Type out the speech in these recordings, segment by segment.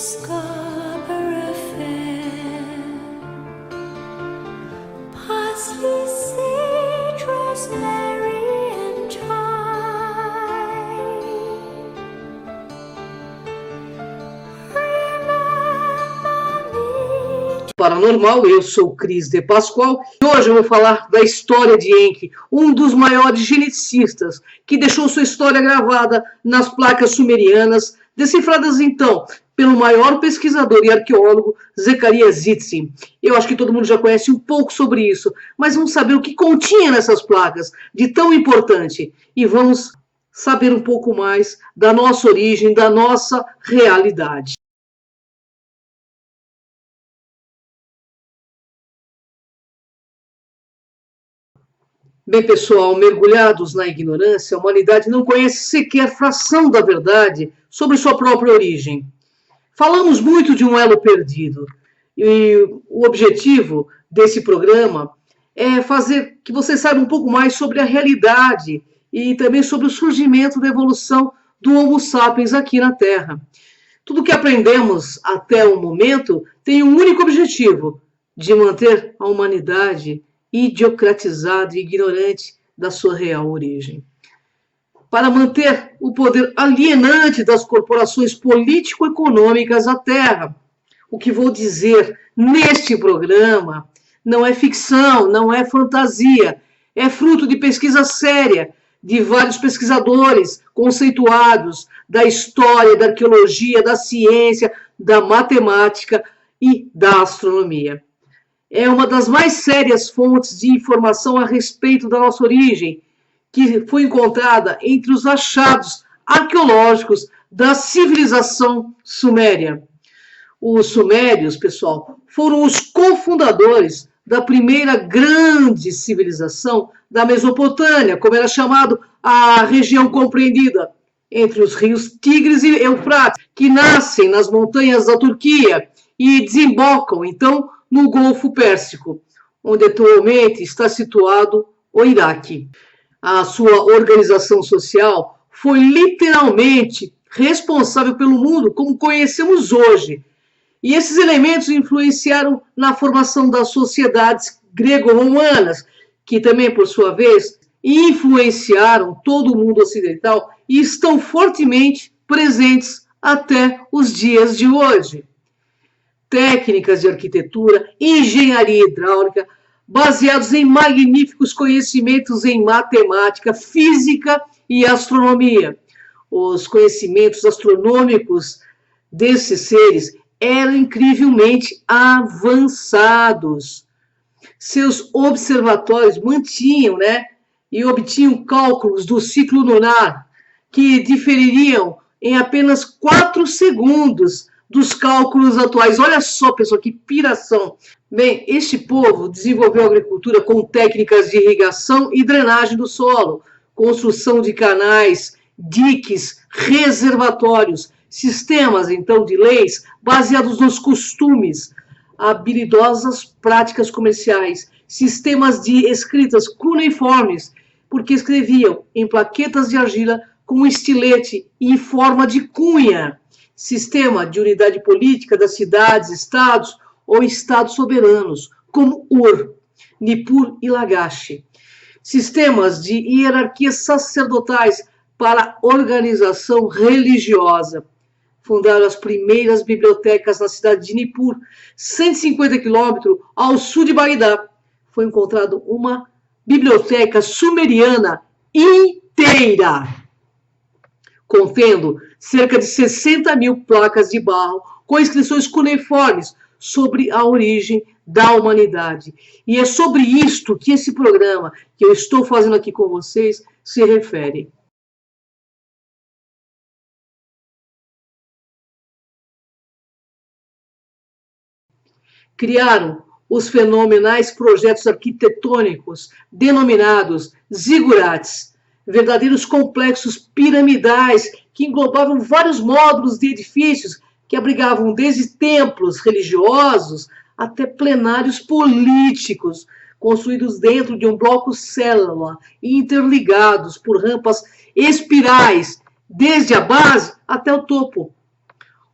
Scarborough Fair, parsley, sage, rosemary and thyme. Remember me. Paranormal, eu sou Cris de Pascoal e hoje eu vou falar da história de Enki, um dos maiores geneticistas que deixou sua história gravada nas placas sumerianas, decifradas então pelo maior pesquisador e arqueólogo Zecharia Sitchin. Eu acho que todo mundo já conhece um pouco sobre isso, mas vamos saber o que continha nessas placas de tão importante e vamos saber um pouco mais da nossa origem, da nossa realidade. Bem, pessoal, mergulhados na ignorância, a humanidade não conhece sequer fração da verdade sobre sua própria origem. Falamos muito de um elo perdido, e o objetivo desse programa é fazer que você saiba um pouco mais sobre a realidade e também sobre o surgimento da evolução do Homo sapiens aqui na Terra. Tudo que aprendemos até o momento tem um único objetivo: de manter a humanidade idiocratizada e ignorante da sua real origem. Para manter o poder alienante das corporações político-econômicas à Terra. O que vou dizer neste programa não é ficção, não é fantasia, é fruto de pesquisa séria de vários pesquisadores conceituados da história, da arqueologia, da ciência, da matemática e da astronomia. É uma das mais sérias fontes de informação a respeito da nossa origem, que foi encontrada entre os achados arqueológicos da civilização suméria. Os sumérios, pessoal, foram os cofundadores da primeira grande civilização da Mesopotâmia, como era chamado a região compreendida entre os rios Tigres e Eufrates, que nascem nas montanhas da Turquia e desembocam, então, no Golfo Pérsico, onde atualmente está situado o Iraque. A sua organização social foi literalmente responsável pelo mundo como conhecemos hoje. E esses elementos influenciaram na formação das sociedades grego-romanas, que também, por sua vez, influenciaram todo o mundo ocidental e estão fortemente presentes até os dias de hoje. Técnicas de arquitetura, engenharia hidráulica, baseados em magníficos conhecimentos em matemática, física e astronomia. Os conhecimentos astronômicos desses seres eram incrivelmente avançados. Seus observatórios mantinham, e obtinham cálculos do ciclo lunar que difeririam em apenas 4 segundos dos cálculos atuais. Olha só, pessoal, que piração. Bem, este povo desenvolveu a agricultura com técnicas de irrigação e drenagem do solo, construção de canais, diques, reservatórios, sistemas, então, de leis baseados nos costumes, habilidosas práticas comerciais, sistemas de escritas cuneiformes, porque escreviam em plaquetas de argila com estilete e em forma de cunha, sistema de unidade política das cidades, estados ou estados soberanos, como Ur, Nippur e Lagash. Sistemas de hierarquias sacerdotais para organização religiosa. Fundaram as primeiras bibliotecas na cidade de Nippur, 150 quilômetros ao sul de Bagdá. Foi encontrada uma biblioteca sumeriana inteira, contendo cerca de 60 mil placas de barro com inscrições cuneiformes sobre a origem da humanidade. E é sobre isto que esse programa que eu estou fazendo aqui com vocês se refere. Criaram os fenomenais projetos arquitetônicos denominados zigurates, verdadeiros complexos piramidais que englobavam vários módulos de edifícios que abrigavam desde templos religiosos até plenários políticos, construídos dentro de um bloco célula e interligados por rampas espirais, desde a base até o topo.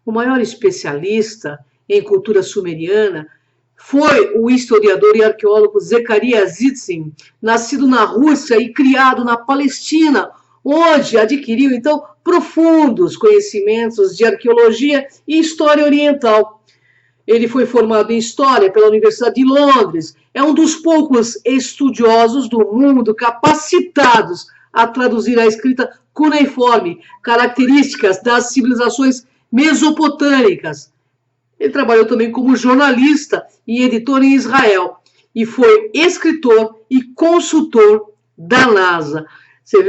O maior especialista em cultura sumeriana foi o historiador e arqueólogo Zecharia Sitchin, nascido na Rússia e criado na Palestina, onde adquiriu, então, profundos conhecimentos de arqueologia e história oriental. Ele foi formado em História pela Universidade de Londres, é um dos poucos estudiosos do mundo capacitados a traduzir a escrita cuneiforme, características das civilizações mesopotâmicas. Ele trabalhou também como jornalista e editor em Israel e foi escritor e consultor da NASA. Você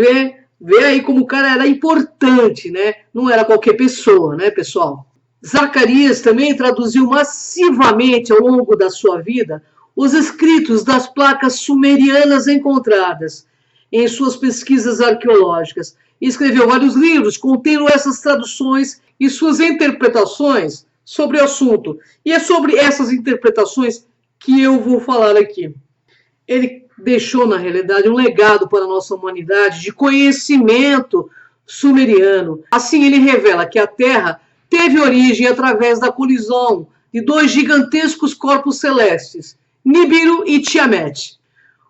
vê aí como o cara era importante, né? Não era qualquer pessoa, né, pessoal? Zacarias também traduziu massivamente ao longo da sua vida os escritos das placas sumerianas encontradas em suas pesquisas arqueológicas e escreveu vários livros contendo essas traduções e suas interpretações sobre o assunto. E é sobre essas interpretações que eu vou falar aqui. Ele deixou, na realidade, um legado para a nossa humanidade de conhecimento sumeriano. Assim, ele revela que a Terra teve origem através da colisão de dois gigantescos corpos celestes, Nibiru e Tiamat.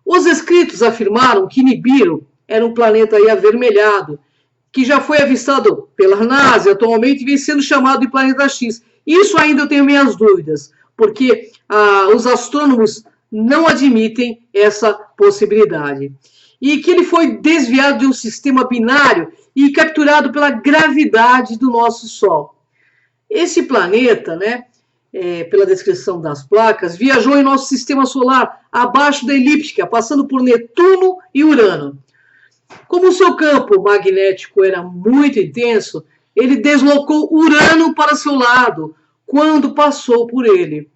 Os escritos afirmaram que Nibiru era um planeta avermelhado, que já foi avistado pela NASA e atualmente vem sendo chamado de planeta X. Isso ainda eu tenho minhas dúvidas, porque os astrônomos não admitem essa possibilidade. E que ele foi desviado de um sistema binário e capturado pela gravidade do nosso Sol. Esse planeta, né, pela descrição das placas, viajou em nosso sistema solar abaixo da elíptica, passando por Netuno e Urano. Como o seu campo magnético era muito intenso, ele deslocou Urano para seu lado quando passou por ele.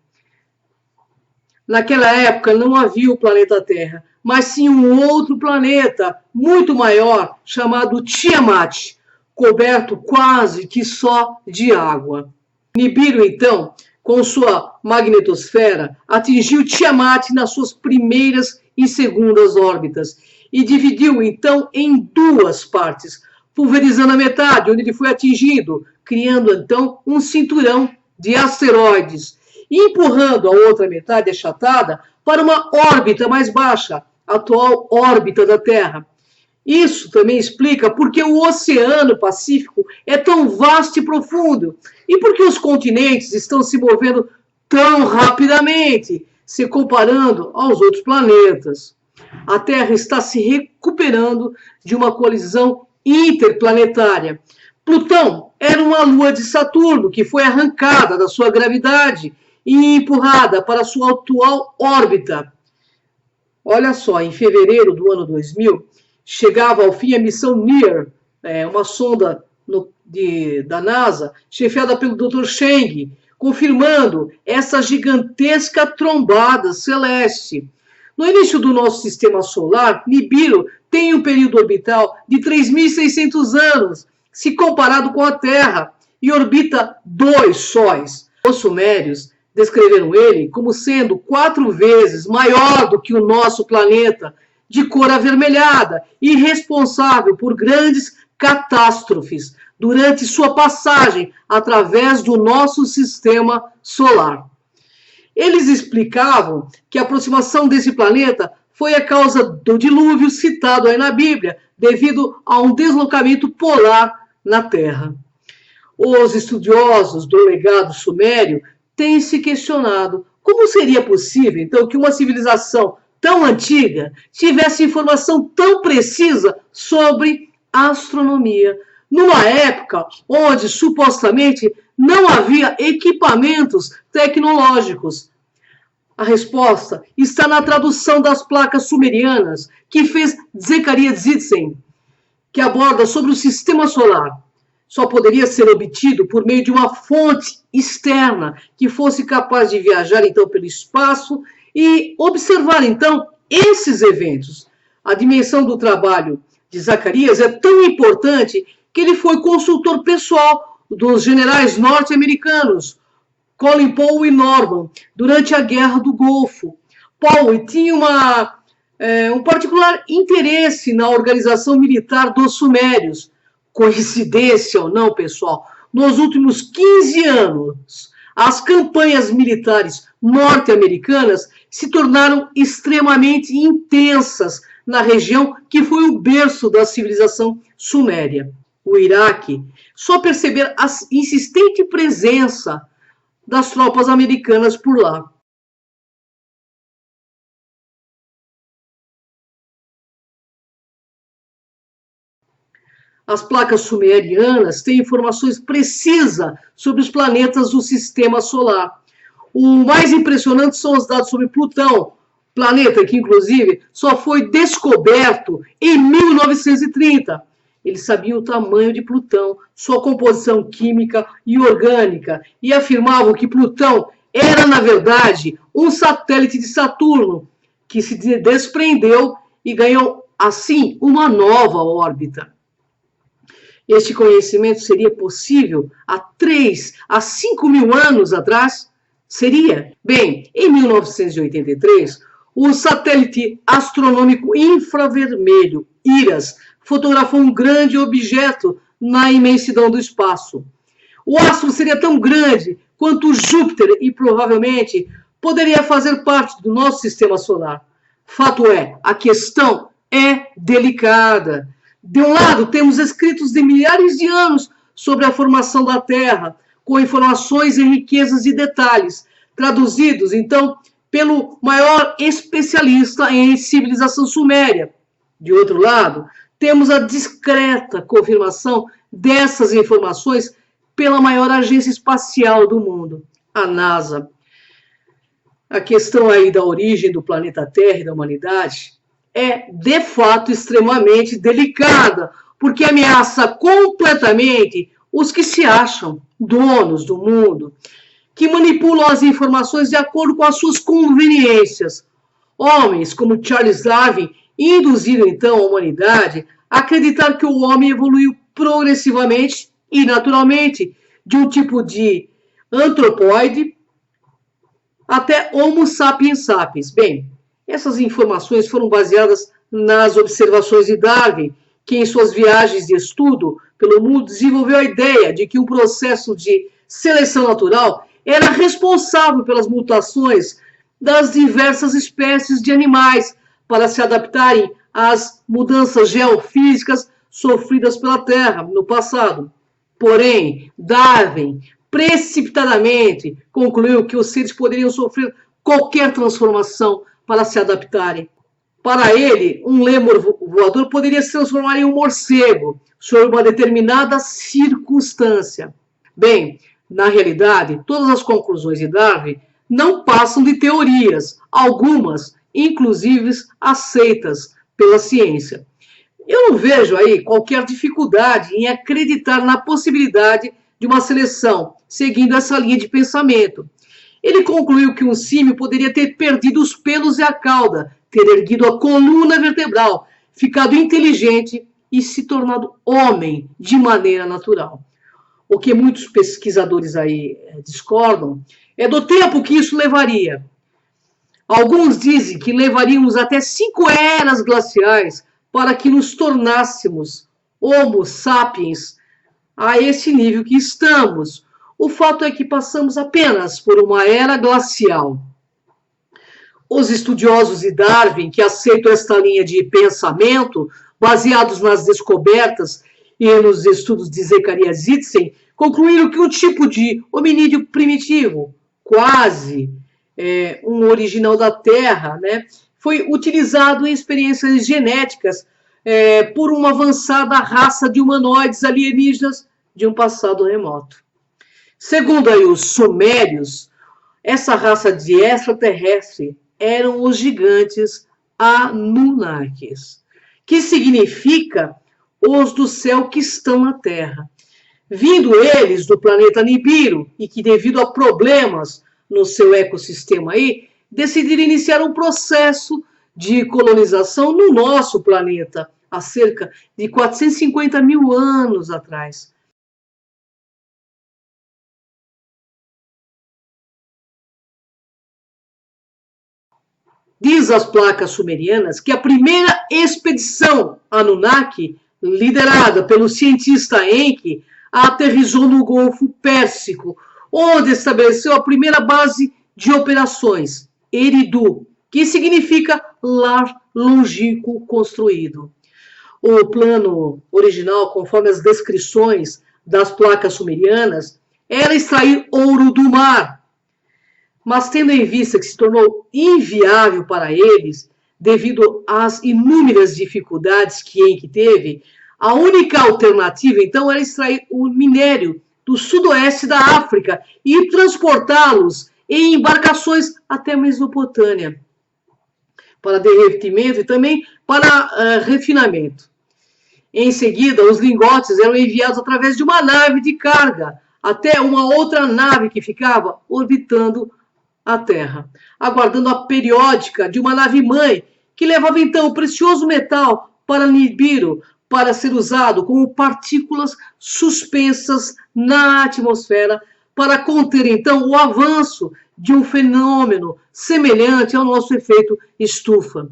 Naquela época não havia o planeta Terra, mas sim um outro planeta muito maior chamado Tiamat, coberto quase que só de água. Nibiru, então, com sua magnetosfera, atingiu Tiamat nas suas primeiras e segundas órbitas e dividiu, então, em duas partes, pulverizando a metade, onde ele foi atingido, criando, então, um cinturão de asteroides, e empurrando a outra metade achatada para uma órbita mais baixa, a atual órbita da Terra. Isso também explica por que o Oceano Pacífico é tão vasto e profundo e por que os continentes estão se movendo tão rapidamente, se comparando aos outros planetas. A Terra está se recuperando de uma colisão interplanetária. Plutão era uma lua de Saturno que foi arrancada da sua gravidade e empurrada para sua atual órbita. Olha só, em fevereiro do ano 2000, chegava ao fim a missão NEAR, uma sonda da NASA, chefiada pelo Dr. Chang, confirmando essa gigantesca trombada celeste. No início do nosso sistema solar, Nibiru tem um período orbital de 3.600 anos, se comparado com a Terra, e orbita 2 sóis. Os sumérios descreveram ele como sendo 4 vezes maior do que o nosso planeta, de cor avermelhada e responsável por grandes catástrofes durante sua passagem através do nosso sistema solar. Eles explicavam que a aproximação desse planeta foi a causa do dilúvio citado aí na Bíblia, devido a um deslocamento polar na Terra. Os estudiosos do legado sumério têm se questionado como seria possível, então, que uma civilização tão antiga tivesse informação tão precisa sobre astronomia, numa época onde supostamente não havia equipamentos tecnológicos. A resposta está na tradução das placas sumerianas que fez Zecharia Sitchin, que aborda sobre o sistema solar. Só poderia ser obtido por meio de uma fonte externa que fosse capaz de viajar então pelo espaço e observar então esses eventos. A dimensão do trabalho de Zacarias é tão importante que ele foi consultor pessoal dos generais norte-americanos Colin Powell e Norman durante a Guerra do Golfo. Powell tinha um particular interesse na organização militar dos sumérios. Coincidência ou não, pessoal, nos últimos 15 anos, as campanhas militares norte-americanas se tornaram extremamente intensas na região que foi o berço da civilização suméria, o Iraque. Só perceber a insistente presença das tropas americanas por lá. As placas sumerianas têm informações precisas sobre os planetas do sistema solar. O mais impressionante são os dados sobre Plutão, planeta que, inclusive, só foi descoberto em 1930. Eles sabiam o tamanho de Plutão, sua composição química e orgânica, e afirmavam que Plutão era, na verdade, um satélite de Saturno, que se desprendeu e ganhou, assim, uma nova órbita. Este conhecimento seria possível há 3 a 5 mil anos atrás? Seria? Bem, em 1983, o satélite astronômico infravermelho IRAS fotografou um grande objeto na imensidão do espaço. O astro seria tão grande quanto Júpiter e provavelmente poderia fazer parte do nosso sistema solar. Fato é, a questão é delicada. De um lado, temos escritos de milhares de anos sobre a formação da Terra, com informações em riquezas e detalhes, traduzidos, então, pelo maior especialista em civilização suméria. De outro lado, temos a discreta confirmação dessas informações pela maior agência espacial do mundo, a NASA. A questão aí da origem do planeta Terra e da humanidade é, de fato, extremamente delicada, porque ameaça completamente os que se acham donos do mundo, que manipulam as informações de acordo com as suas conveniências. Homens como Charles Darwin induziram, então, a humanidade a acreditar que o homem evoluiu progressivamente e naturalmente de um tipo de antropóide até Homo sapiens sapiens. Bem, essas informações foram baseadas nas observações de Darwin, que em suas viagens de estudo pelo mundo desenvolveu a ideia de que um processo de seleção natural era responsável pelas mutações das diversas espécies de animais para se adaptarem às mudanças geofísicas sofridas pela Terra no passado. Porém, Darwin precipitadamente concluiu que os seres poderiam sofrer qualquer transformação para se adaptarem. Para ele, um lêmur voador poderia se transformar em um morcego, sob uma determinada circunstância. Bem, na realidade, todas as conclusões de Darwin não passam de teorias, algumas, inclusive, aceitas pela ciência. Eu não vejo aí qualquer dificuldade em acreditar na possibilidade de uma seleção, seguindo essa linha de pensamento. Ele concluiu que um símio poderia ter perdido os pelos e a cauda, ter erguido a coluna vertebral, ficado inteligente e se tornado homem de maneira natural. O que muitos pesquisadores aí discordam é do tempo que isso levaria. Alguns dizem que levaríamos até 5 eras glaciais para que nos tornássemos Homo sapiens a esse nível que estamos. O fato é que passamos apenas por uma era glacial. Os estudiosos de Darwin, que aceitam esta linha de pensamento, baseados nas descobertas e nos estudos de Zecharia Sitchin, concluíram que um tipo de hominídeo primitivo, quase um original da Terra, foi utilizado em experiências genéticas por uma avançada raça de humanoides alienígenas de um passado remoto. Segundo aí os sumérios, essa raça de extraterrestre eram os gigantes Anunnakis, que significa os do céu que estão na Terra. Vindo eles do planeta Nibiru e que, devido a problemas no seu ecossistema aí, decidiram iniciar um processo de colonização no nosso planeta, há cerca de 450 mil anos atrás. Diz as placas sumerianas que a primeira expedição Anunnaki, liderada pelo cientista Enki, aterrissou no Golfo Pérsico, onde estabeleceu a primeira base de operações, Eridu, que significa lar longínquo construído. O plano original, conforme as descrições das placas sumerianas, era extrair ouro do mar. Mas tendo em vista que se tornou inviável para eles, devido às inúmeras dificuldades que Enki teve, a única alternativa, então, era extrair o minério do sudoeste da África e transportá-los em embarcações até a Mesopotâmia, para derretimento e também para refinamento. Em seguida, os lingotes eram enviados através de uma nave de carga até uma outra nave que ficava orbitando a Terra, aguardando a periódica de uma nave-mãe que levava então o precioso metal para Nibiru, para ser usado como partículas suspensas na atmosfera para conter então o avanço de um fenômeno semelhante ao nosso efeito estufa.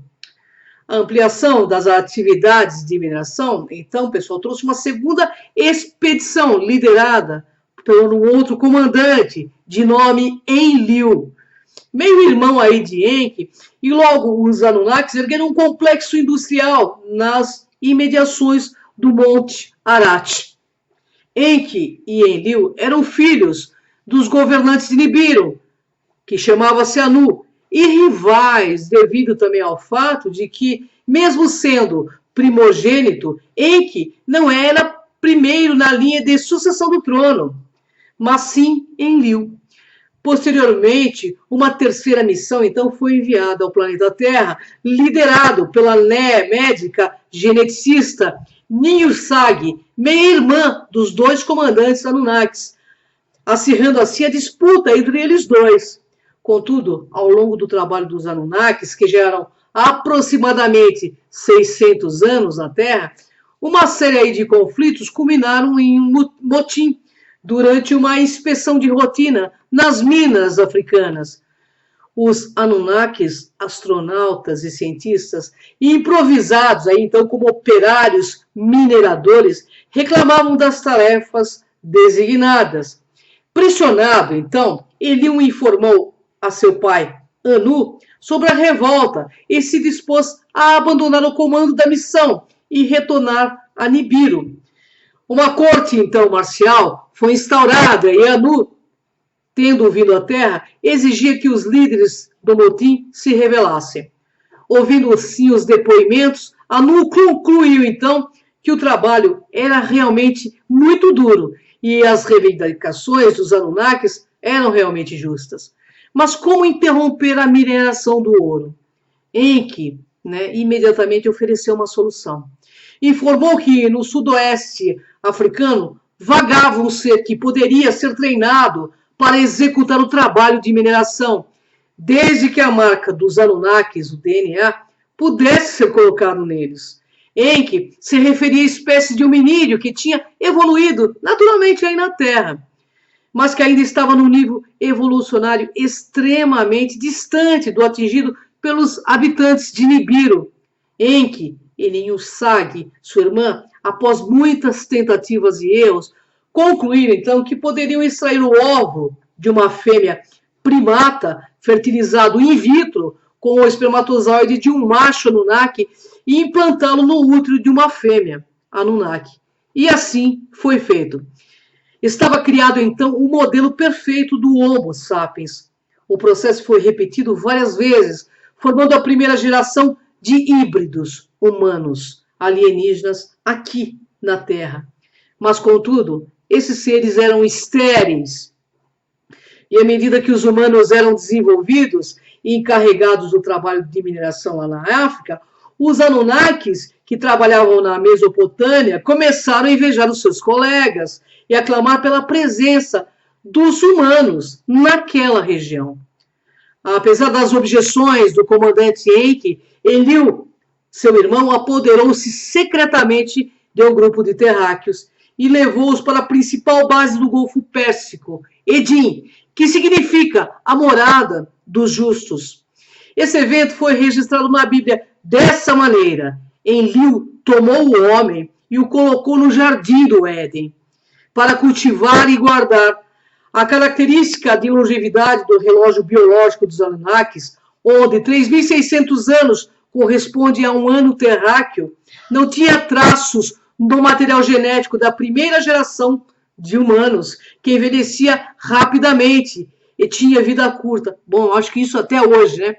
A ampliação das atividades de mineração, então, pessoal, trouxe uma segunda expedição liderada por um outro comandante de nome Enlil, meio-irmão aí de Enki, e logo os Anunnakis ergueram um complexo industrial nas imediações do Monte Ararat. Enki e Enlil eram filhos dos governantes de Nibiru, que chamava-se Anu, e rivais devido também ao fato de que, mesmo sendo primogênito, Enki não era primeiro na linha de sucessão do trono, mas sim Enlil. Posteriormente, uma terceira missão, então, foi enviada ao planeta Terra, liderado pela médica geneticista Niursag, meia-irmã dos dois comandantes Anunnakis, acirrando assim a disputa entre eles dois. Contudo, ao longo do trabalho dos Anunnakis, que já eram aproximadamente 600 anos na Terra, uma série aí de conflitos culminaram em um motim durante uma inspeção de rotina nas minas africanas. Os Anunnakis, astronautas e cientistas, improvisados aí, então como operários mineradores, reclamavam das tarefas designadas. Pressionado, então, Enlil informou a seu pai, Anu, sobre a revolta e se dispôs a abandonar o comando da missão e retornar a Nibiru. Uma corte, então, marcial foi instaurada e Anu, tendo vindo à Terra, exigia que os líderes do motim se revelassem. Ouvindo assim os depoimentos, Anu concluiu então que o trabalho era realmente muito duro e as reivindicações dos Anunnakis eram realmente justas. Mas como interromper a mineração do ouro? Enki, imediatamente ofereceu uma solução. Informou que no sudoeste africano vagava um ser que poderia ser treinado para executar o trabalho de mineração, desde que a marca dos Anunnakis, o DNA, pudesse ser colocado neles. Enki se referia à espécie de hominídeo que tinha evoluído naturalmente aí na Terra, mas que ainda estava num nível evolucionário extremamente distante do atingido pelos habitantes de Nibiru. Enki e Niursag, sua irmã, após muitas tentativas e erros, concluíram então que poderiam extrair o óvulo de uma fêmea primata fertilizado in vitro com o espermatozoide de um macho Anunnaki e implantá-lo no útero de uma fêmea Anunnaki. E assim foi feito. Estava criado então o modelo perfeito do Homo sapiens. O processo foi repetido várias vezes, formando a primeira geração de híbridos humanos alienígenas aqui na Terra. Mas, contudo, esses seres eram estéreis. E à medida que os humanos eram desenvolvidos e encarregados do trabalho de mineração lá na África, os Anunnakis, que trabalhavam na Mesopotâmia, começaram a invejar os seus colegas e a clamar pela presença dos humanos naquela região. Apesar das objeções do comandante Enki, Enlil, seu irmão, apoderou-se secretamente de um grupo de terráqueos e levou-os para a principal base do Golfo Pérsico, Edim, que significa a morada dos justos. Esse evento foi registrado na Bíblia dessa maneira: Enlil tomou o homem e o colocou no jardim do Éden. para cultivar e guardar. A característica de longevidade do relógio biológico dos Anunnakis, onde 3.600 anos corresponde a um ano terráqueo, não tinha traços no material genético da primeira geração de humanos, que envelhecia rapidamente e tinha vida curta. Bom, acho que isso até hoje, né?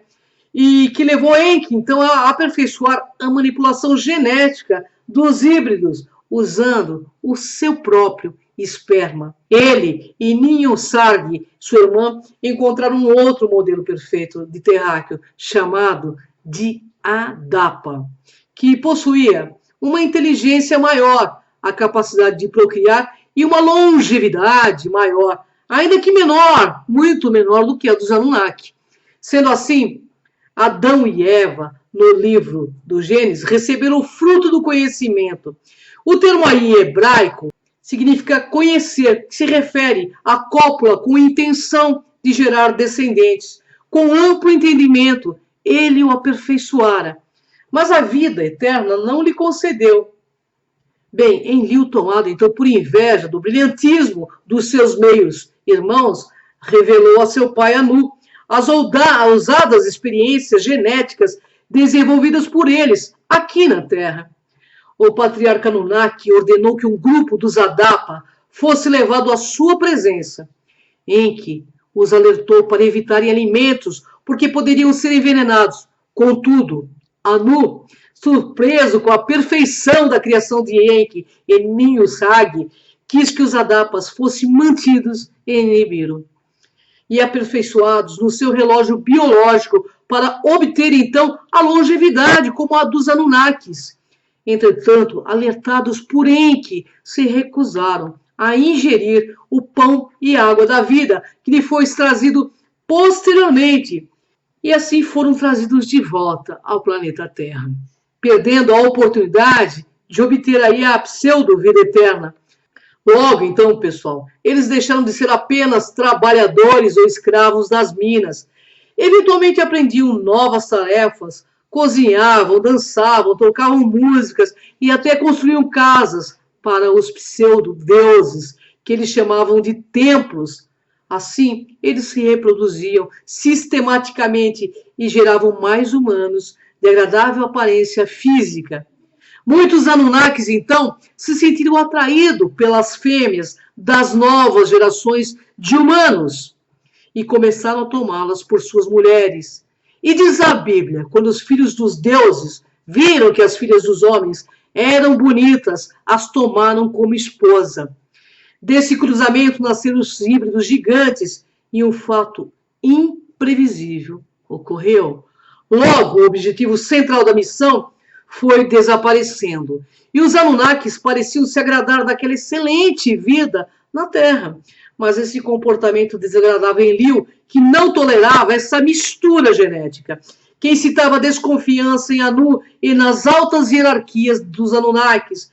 E que levou Enki, então, a aperfeiçoar a manipulação genética dos híbridos, usando o seu próprio esperma. Ele e Ninsarg, sua irmã, encontraram um outro modelo perfeito de terráqueo, chamado de Adapa, que possuía uma inteligência maior, a capacidade de procriar e uma longevidade maior, ainda que menor, muito menor do que a dos Anunnaki. Sendo assim, Adão e Eva, no livro do Gênesis, receberam o fruto do conhecimento. O termo aí em hebraico significa conhecer, que se refere à cópula com intenção de gerar descendentes. Com amplo entendimento, ele o aperfeiçoara, mas a vida eterna não lhe concedeu. Bem, Enlil, tomado então por inveja do brilhantismo dos seus meios irmãos, revelou a seu pai Anu as ousadas experiências genéticas desenvolvidas por eles aqui na Terra. O patriarca Anunnaki ordenou que um grupo dos Adapa fosse levado à sua presença. Enki os alertou para evitarem alimentos, porque poderiam ser envenenados. Contudo, Anu, surpreso com a perfeição da criação de Enki e Ninsarg, quis que os Adapas fossem mantidos em Nibiru e aperfeiçoados no seu relógio biológico para obter então a longevidade como a dos Anunnakis. Entretanto, alertados por Enki, se recusaram a ingerir o pão e água da vida que lhe foi trazido posteriormente, e assim foram trazidos de volta ao planeta Terra, perdendo a oportunidade de obter aí a pseudo-vida eterna. Logo, então, pessoal, eles deixaram de ser apenas trabalhadores ou escravos das minas. Eventualmente aprendiam novas tarefas, cozinhavam, dançavam, tocavam músicas e até construíam casas para os pseudo-deuses, que eles chamavam de templos. Assim, eles se reproduziam sistematicamente e geravam mais humanos de agradável aparência física. Muitos Anunnakis, então, se sentiram atraídos pelas fêmeas das novas gerações de humanos e começaram a tomá-las por suas mulheres. E diz a Bíblia, quando os filhos dos deuses viram que as filhas dos homens eram bonitas, as tomaram como esposa. Desse cruzamento nasceram os híbridos gigantes e um fato imprevisível ocorreu. Logo, o objetivo central da missão foi desaparecendo. E os Anunnakis pareciam se agradar daquela excelente vida na Terra. Mas esse comportamento desagradava Enlil, que não tolerava essa mistura genética, que incitava desconfiança em Anu e nas altas hierarquias dos Anunnakis,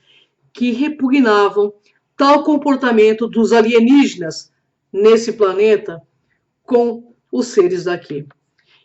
que repugnavam tal comportamento dos alienígenas nesse planeta com os seres daqui.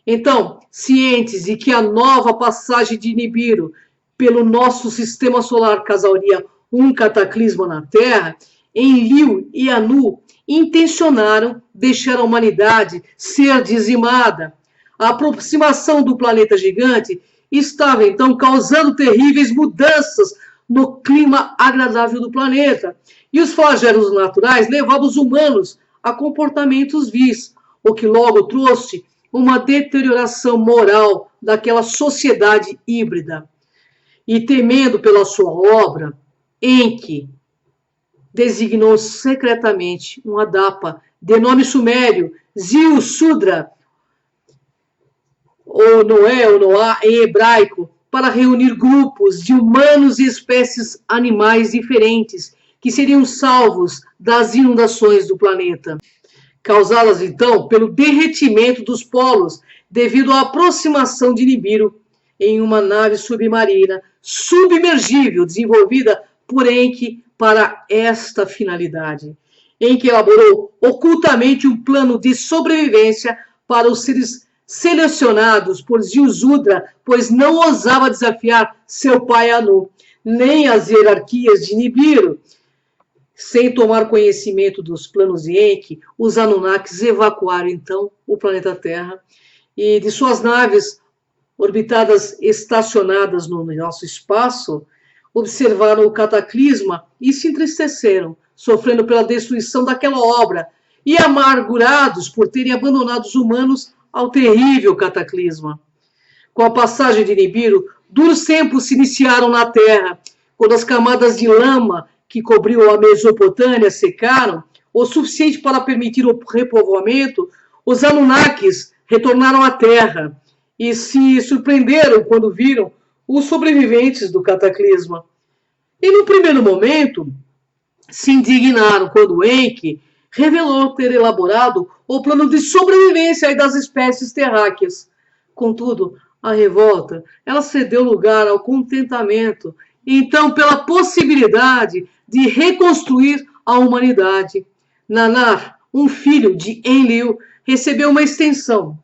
Então, cientes de que a nova passagem de Nibiru pelo nosso sistema solar causaria um cataclisma na Terra, Enlil e Anu intencionaram deixar a humanidade ser dizimada. A aproximação do planeta gigante estava, então, causando terríveis mudanças no clima agradável do planeta. E os flagelos naturais levavam os humanos a comportamentos vis, o que logo trouxe uma deterioração moral daquela sociedade híbrida. E temendo pela sua obra, Enki designou secretamente um Adapa, de nome sumério, Ziusudra, ou Noé ou Noá em hebraico, para reunir grupos de humanos e espécies animais diferentes, que seriam salvos das inundações do planeta, causadas então pelo derretimento dos polos devido à aproximação de Nibiru em uma nave submarina submergível desenvolvida por Enki para esta finalidade. Enki elaborou ocultamente um plano de sobrevivência para os seres selecionados por Ziusudra, pois não ousava desafiar seu pai Anu, nem as hierarquias de Nibiru. Sem tomar conhecimento dos planos de Enki, os Anunnakis evacuaram então o planeta Terra e de suas naves orbitadas estacionadas no nosso espaço, observaram o cataclisma e se entristeceram, sofrendo pela destruição daquela obra e amargurados por terem abandonado os humanos ao terrível cataclisma. Com a passagem de Nibiru, duros tempos se iniciaram na Terra, quando as camadas de lama que cobriam a Mesopotâmia secaram o suficiente para permitir o repovoamento, os Anunnakis retornaram à Terra e se surpreenderam quando viram os sobreviventes do cataclisma. E no primeiro momento, se indignaram quando Enki revelou ter elaborado o plano de sobrevivência das espécies terráqueas. Contudo, a revolta, ela cedeu lugar ao contentamento, então pela possibilidade de reconstruir a humanidade. Nanar, um filho de Enlil, recebeu uma extensão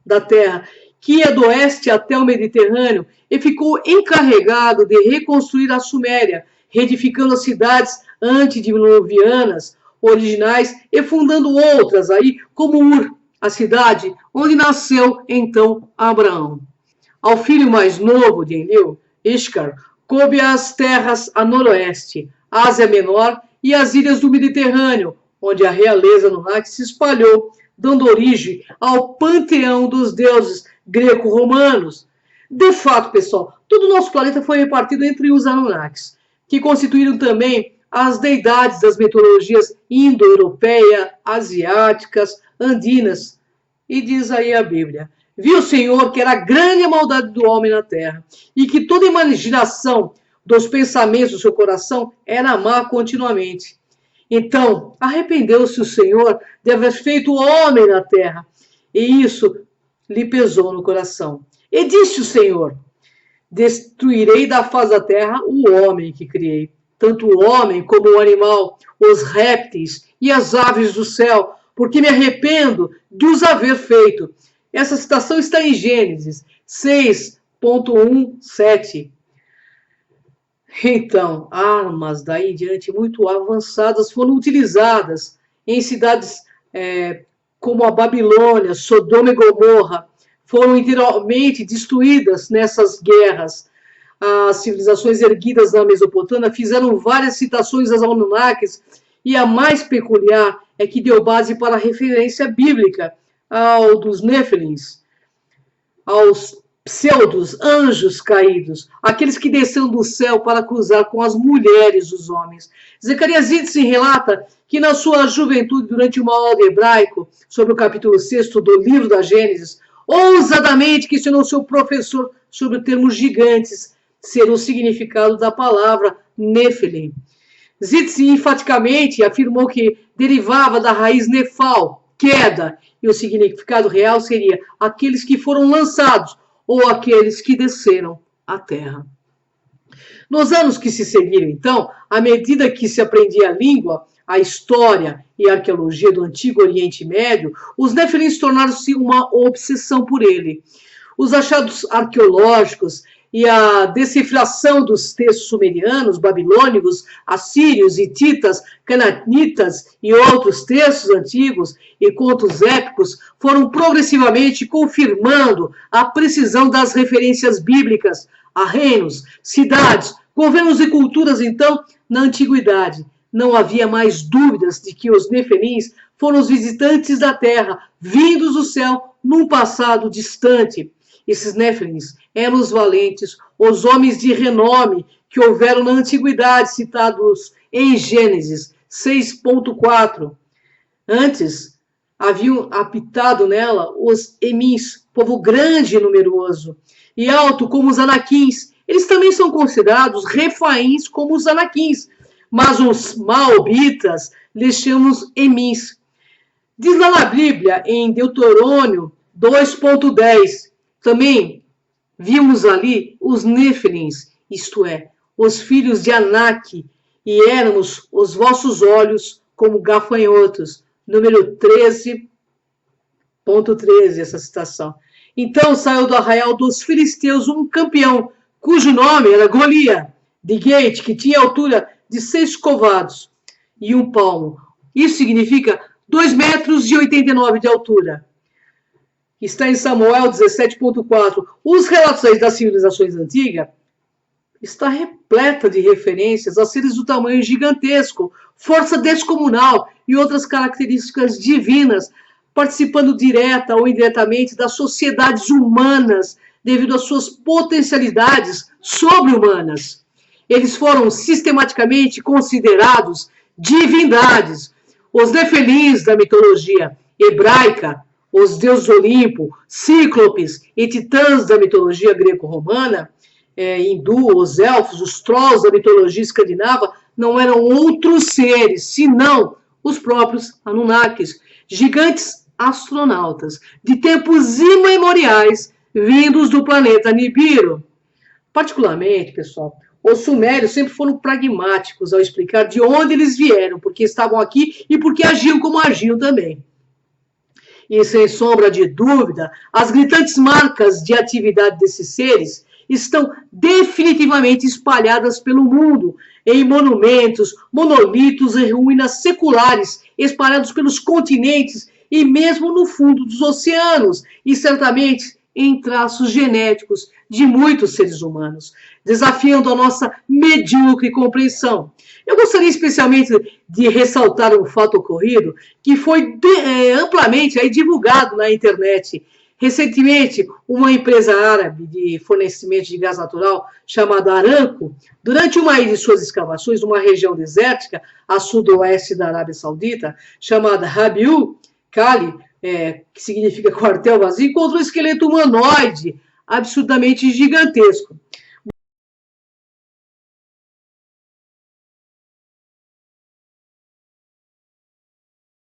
da terra que ia do oeste até o Mediterrâneo e ficou encarregado de reconstruir a Suméria, reedificando as cidades antediluvianas originais e fundando outras aí, como Ur, a cidade onde nasceu então Abraão. Ao filho mais novo de Enlil, Ishtar, coube as terras a noroeste, Ásia Menor e as ilhas do Mediterrâneo, onde a realeza Anunnaki se espalhou, dando origem ao panteão dos deuses greco-romanos. De fato, pessoal, todo o nosso planeta foi repartido entre os Anunnakis, que constituíram também as deidades das mitologias indo-europeia, asiáticas, andinas. E diz aí a Bíblia: viu o Senhor que era grande a maldade do homem na terra, e que toda imaginação dos pensamentos do seu coração era má continuamente. Então, arrependeu-se o Senhor de haver feito o homem na terra, e isso lhe pesou no coração. E disse o Senhor: destruirei da face da terra o homem que criei, tanto o homem como o animal, os répteis e as aves do céu, porque me arrependo de os haver feito. Essa citação está em Gênesis 6.1.7. Então, armas daí em diante muito avançadas foram utilizadas em cidades como a Babilônia, Sodoma e Gomorra, foram inteiramente destruídas nessas guerras. As civilizações erguidas na Mesopotâmia fizeram várias citações aos Anunnakis, e a mais peculiar é que deu base para a referência bíblica ao dos Néfilins, aos pseudos anjos caídos, aqueles que desceram do céu para cruzar com as mulheres dos homens. Zacarias Itzin relata que na sua juventude, durante uma aula de hebraico sobre o capítulo 6 do livro da Gênesis, ousadamente questionou seu professor sobre o termo gigantes ser o significado da palavra Nefilim. Zitzin enfaticamente afirmou que derivava da raiz nefal, queda, e o significado real seria aqueles que foram lançados ou aqueles que desceram à terra. Nos anos que se seguiram, então, à medida que se aprendia a língua, a história e a arqueologia do Antigo Oriente Médio, os Nefilins tornaram-se uma obsessão por ele. Os achados arqueológicos e a decifração dos textos sumerianos, babilônicos, assírios, hititas, cananitas e outros textos antigos e contos épicos foram progressivamente confirmando a precisão das referências bíblicas a reinos, cidades, governos e culturas, então, na antiguidade. Não havia mais dúvidas de que os Nefilins foram os visitantes da terra, vindos do céu num passado distante. Esses Nefilins eram os valentes, os homens de renome que houveram na antiguidade, citados em Gênesis 6.4. Antes, haviam habitado nela os Emins, povo grande e numeroso, e alto como os Anaquins. Eles também são considerados Refaíns como os Anaquins, mas os Maobitas lhes chamamos Emins. Diz lá na Bíblia, em Deuteronômio 2.10, também vimos ali os Nefilins, isto é, os filhos de Anak, e éramos os vossos olhos como gafanhotos. Número 13.13, essa citação. Então saiu do arraial dos filisteus um campeão, cujo nome era Golias, de Gate, que tinha altura de 6 covados. e 1 palmo. Isso significa 2,89 metros de altura. Está em Samuel 17,4. Os relatos aí das civilizações antigas está repleta de referências a seres do tamanho gigantesco, força descomunal e outras características divinas, participando direta ou indiretamente das sociedades humanas devido às suas potencialidades sobre-humanas. Eles foram sistematicamente considerados divindades. Os nefelins da mitologia hebraica, os deuses do Olimpo, cíclopes e titãs da mitologia greco-romana, hindu, os elfos, os trolls da mitologia escandinava, não eram outros seres, senão os próprios Anunnakis, gigantes astronautas, de tempos imemoriais, vindos do planeta Nibiru. Particularmente, pessoal, os sumérios sempre foram pragmáticos ao explicar de onde eles vieram, porque estavam aqui e porque agiam como agiam também. E, sem sombra de dúvida, as gritantes marcas de atividade desses seres estão definitivamente espalhadas pelo mundo, em monumentos, monolitos e ruínas seculares, espalhados pelos continentes e mesmo no fundo dos oceanos, e certamente em traços genéticos de muitos seres humanos, desafiando a nossa medíocre compreensão. Eu gostaria especialmente de ressaltar um fato ocorrido que foi amplamente divulgado na internet. Recentemente, uma empresa árabe de fornecimento de gás natural, chamada Aramco, durante uma de suas escavações numa região desértica, a sudoeste da Arábia Saudita, chamada Rabiul Khali, que significa quartel vazio, encontrou um esqueleto humanoide absurdamente gigantesco.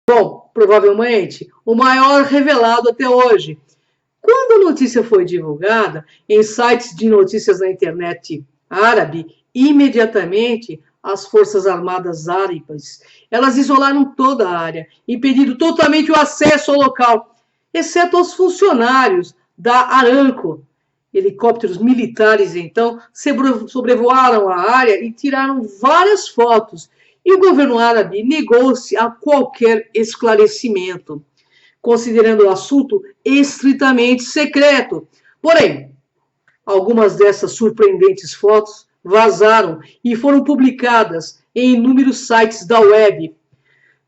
Bom, provavelmente, o maior revelado até hoje. Quando a notícia foi divulgada em sites de notícias na internet árabe, imediatamente as Forças Armadas Árabes, elas isolaram toda a área, impedindo totalmente o acesso ao local, exceto aos funcionários da Aramco. Helicópteros militares, então, sobrevoaram a área e tiraram várias fotos, e o governo árabe negou-se a qualquer esclarecimento, considerando o assunto estritamente secreto. Porém, algumas dessas surpreendentes fotos vazaram e foram publicadas em inúmeros sites da web.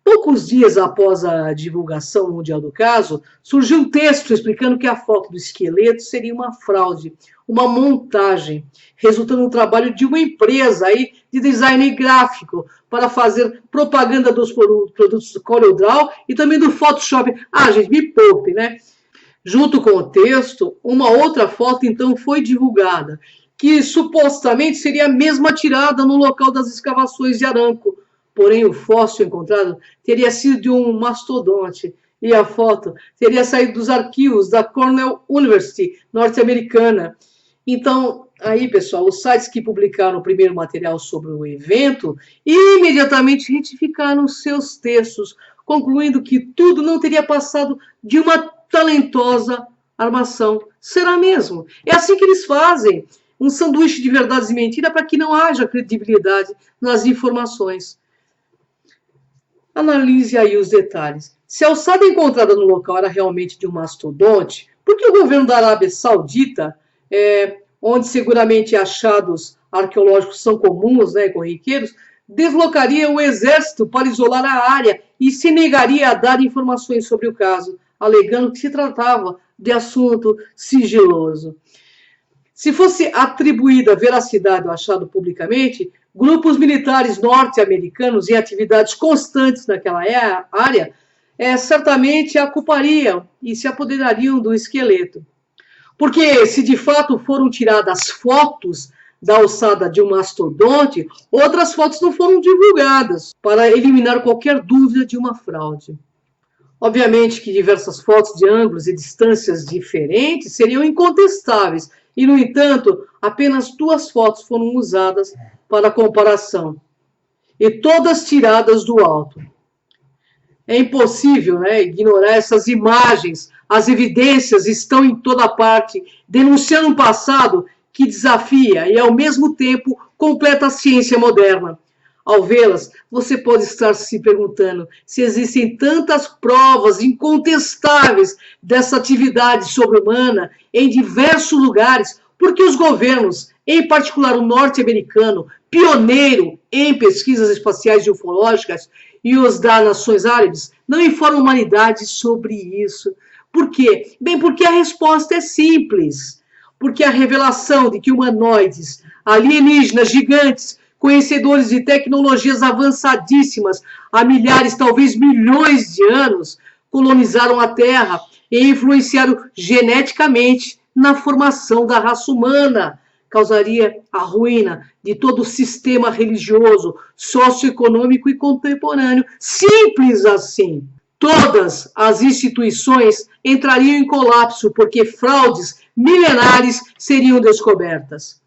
Poucos dias após a divulgação mundial do caso, surgiu um texto explicando que a foto do esqueleto seria uma fraude, uma montagem, resultando no trabalho de uma empresa de design gráfico para fazer propaganda dos produtos do CorelDRAW e também do Photoshop. Gente, me poupe, né? Junto com o texto, uma outra foto então foi divulgada, que supostamente seria a mesma tirada no local das escavações de Aramco. Porém, o fóssil encontrado teria sido de um mastodonte e a foto teria saído dos arquivos da Cornell University norte-americana. Então, aí, pessoal, os sites que publicaram o primeiro material sobre o evento imediatamente retificaram seus textos, concluindo que tudo não teria passado de uma talentosa armação. Será mesmo? É assim que eles fazem. Um sanduíche de verdades e mentiras para que não haja credibilidade nas informações. Analise aí os detalhes. Se a ossada encontrada no local era realmente de um mastodonte, por que o governo da Arábia Saudita, onde seguramente achados arqueológicos são comuns, e corriqueiros, deslocaria o exército para isolar a área e se negaria a dar informações sobre o caso, alegando que se tratava de assunto sigiloso? Se fosse atribuída veracidade ao achado publicamente, grupos militares norte-americanos em atividades constantes naquela área certamente a culpariam e se apoderariam do esqueleto. Porque se de fato foram tiradas fotos da ossada de um mastodonte, outras fotos não foram divulgadas para eliminar qualquer dúvida de uma fraude. Obviamente que diversas fotos de ângulos e distâncias diferentes seriam incontestáveis, e, no entanto, apenas 2 fotos foram usadas para comparação, e todas tiradas do alto. É impossível, ignorar essas imagens. As evidências estão em toda parte, denunciando um passado que desafia e, ao mesmo tempo, completa a ciência moderna. Ao vê-las, você pode estar se perguntando se existem tantas provas incontestáveis dessa atividade sobre-humana em diversos lugares, porque os governos, em particular o norte-americano, pioneiro em pesquisas espaciais e ufológicas, e os das nações árabes, não informam a humanidade sobre isso. Por quê? Bem, porque a resposta é simples. Porque a revelação de que humanoides, alienígenas gigantes, conhecedores de tecnologias avançadíssimas há milhares, talvez milhões de anos, colonizaram a Terra e influenciaram geneticamente na formação da raça humana, causaria a ruína de todo o sistema religioso, socioeconômico e contemporâneo. Simples assim. Todas as instituições entrariam em colapso porque fraudes milenares seriam descobertas.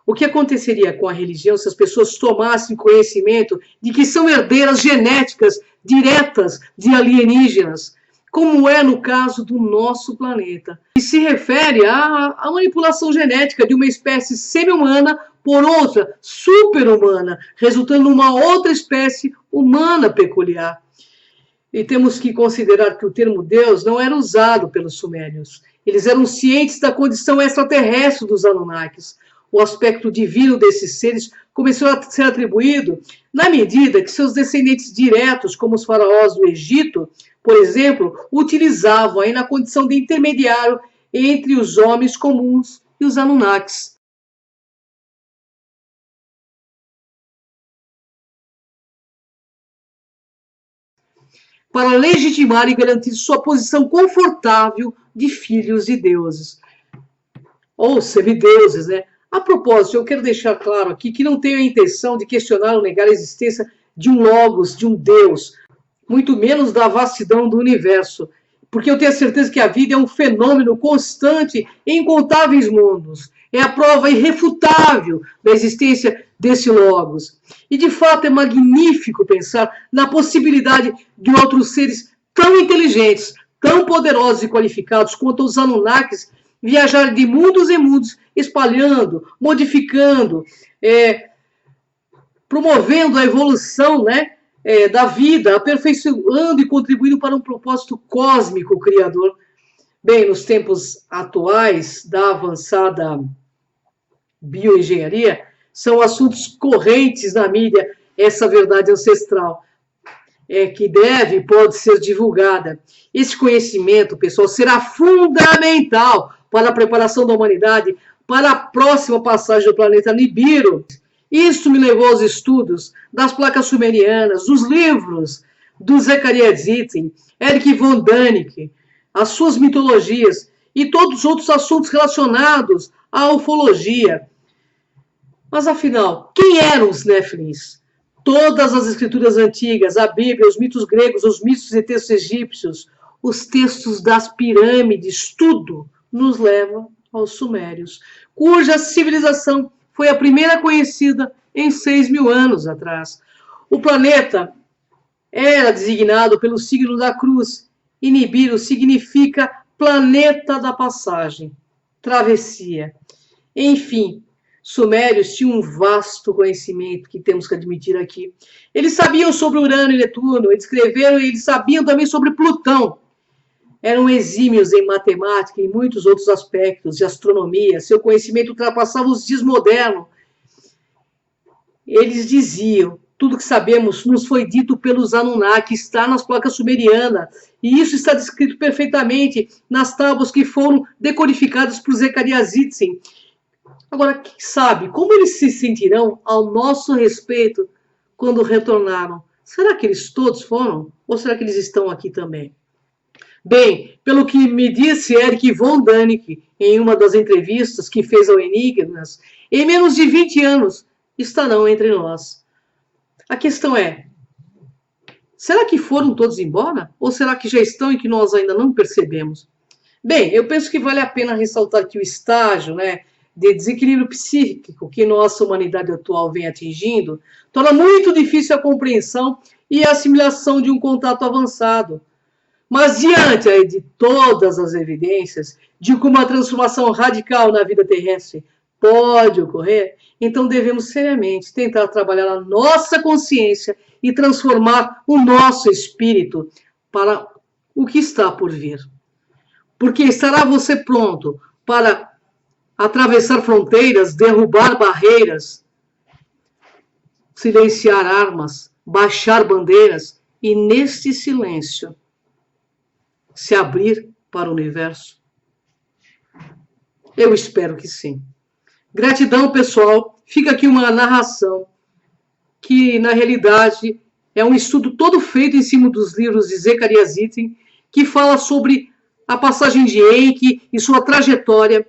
O que aconteceria com a religião se as pessoas tomassem conhecimento de que são herdeiras genéticas diretas de alienígenas, como é no caso do nosso planeta, e se refere à manipulação genética de uma espécie semi-humana por outra super-humana, resultando numa outra espécie humana peculiar. E temos que considerar que o termo Deus não era usado pelos sumérios. Eles eram cientes da condição extraterrestre dos Anunnakis. O aspecto divino desses seres começou a ser atribuído na medida que seus descendentes diretos, como os faraós do Egito, por exemplo, utilizavam aí na condição de intermediário entre os homens comuns e os Anunnakis. Para legitimar e garantir sua posição confortável de filhos de deuses. Ou semideuses, né? A propósito, eu quero deixar claro aqui que não tenho a intenção de questionar ou negar a existência de um logos, de um Deus, muito menos da vastidão do universo, porque eu tenho a certeza que a vida é um fenômeno constante em incontáveis mundos. É a prova irrefutável da existência desse logos. E, de fato, é magnífico pensar na possibilidade de outros seres tão inteligentes, tão poderosos e qualificados quanto os Anunnakis viajarem de mundos em mundos, espalhando, modificando, promovendo a evolução, né, da vida, aperfeiçoando e contribuindo para um propósito cósmico criador. Bem, nos tempos atuais da avançada bioengenharia, são assuntos correntes na mídia essa verdade ancestral, que deve e pode ser divulgada. Esse conhecimento, pessoal, será fundamental para a preparação da humanidade para a próxima passagem do planeta Nibiru. Isso me levou aos estudos das placas sumerianas, dos livros do Zecharia Sitchin, Erich von Däniken, as suas mitologias e todos os outros assuntos relacionados à ufologia. Mas afinal, quem eram os Néfilins? Todas as escrituras antigas, a Bíblia, os mitos gregos, os mitos e textos egípcios, os textos das pirâmides, tudo nos leva aos sumérios, cuja civilização foi a primeira conhecida em 6.000 anos atrás. O planeta era designado pelo signo da cruz, e Nibiru significa planeta da passagem, travessia. Enfim, sumérios tinham um vasto conhecimento que temos que admitir aqui. Eles sabiam sobre Urano e Netuno, eles escreveram e eles sabiam também sobre Plutão. Eram exímios em matemática e em muitos outros aspectos de astronomia. Seu conhecimento ultrapassava os dias modernos. Eles diziam, tudo que sabemos nos foi dito pelos Anunnaki, está nas placas sumerianas, e isso está descrito perfeitamente nas tábuas que foram decodificadas por Zecharia Sitchin. Agora, quem sabe como eles se sentirão ao nosso respeito quando retornaram? Será que eles todos foram? Ou será que eles estão aqui também? Bem, pelo que me disse Erich von Däniken em uma das entrevistas que fez ao Enigmas, em menos de 20 anos estarão entre nós. A questão é, será que foram todos embora? Ou será que já estão e que nós ainda não percebemos? Bem, eu penso que vale a pena ressaltar que o estágio, de desequilíbrio psíquico que nossa humanidade atual vem atingindo torna muito difícil a compreensão e a assimilação de um contato avançado. Mas diante de todas as evidências de que uma transformação radical na vida terrestre pode ocorrer, então devemos seriamente tentar trabalhar a nossa consciência e transformar o nosso espírito para o que está por vir. Porque estará você pronto para atravessar fronteiras, derrubar barreiras, silenciar armas, baixar bandeiras e, neste silêncio, se abrir para o universo? Eu espero que sim. Gratidão, pessoal. Fica aqui uma narração que, na realidade, é um estudo todo feito em cima dos livros de Zacarias Sitchin, que fala sobre a passagem de Enki e sua trajetória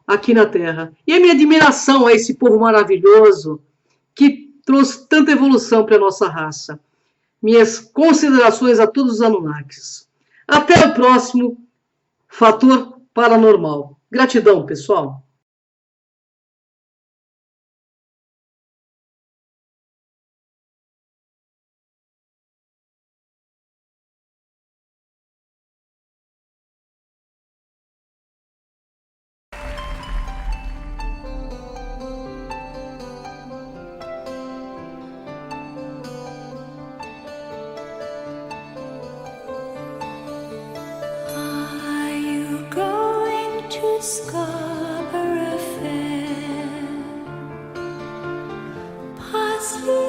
aqui na Terra. E a minha admiração a esse povo maravilhoso que trouxe tanta evolução para a nossa raça. Minhas considerações a todos os Anunnakis. Até o próximo Fator Paranormal. Gratidão, pessoal. Are you going to Scarborough Fair? Parsley